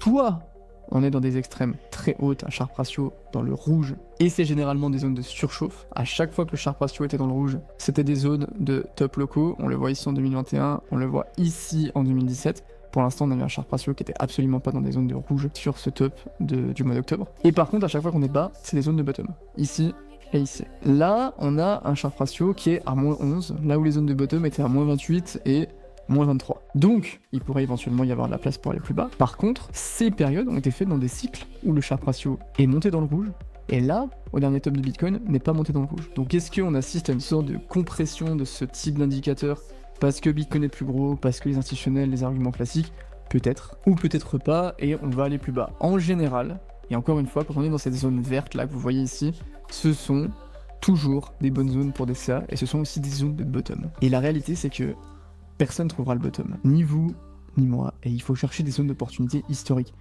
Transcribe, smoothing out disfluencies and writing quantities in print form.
soit on est dans des extrêmes très hautes, un Sharpe ratio dans le rouge, et c'est généralement des zones de surchauffe. À chaque fois que le Sharpe ratio était dans le rouge, c'était des zones de top locaux. On le voit ici en 2021, on le voit ici en 2017. Pour l'instant, on avait un Sharpe ratio qui était absolument pas dans des zones de rouge sur ce top du mois d'octobre. Et par contre, à chaque fois qu'on est bas, c'est des zones de bottom. Ici et ici. Là, on a un Sharpe ratio qui est à moins 11, là où les zones de bottom étaient à moins 28 et moins 23. Donc, il pourrait éventuellement y avoir de la place pour aller plus bas. Par contre, ces périodes ont été faites dans des cycles où le Sharpe ratio est monté dans le rouge, et là, au dernier top de Bitcoin, n'est pas monté dans le rouge. Donc est-ce qu'on assiste à une sorte de compression de ce type d'indicateur parce que Bitcoin est plus gros, parce que les institutionnels, les arguments classiques? Peut-être, ou peut-être pas, et on va aller plus bas. En général, et encore une fois, quand on est dans cette zone verte là que vous voyez ici, ce sont toujours des bonnes zones pour des CA, et ce sont aussi des zones de bottom. Et la réalité, c'est que personne ne trouvera le bottom, ni vous, ni moi, et il faut chercher des zones d'opportunité historiques.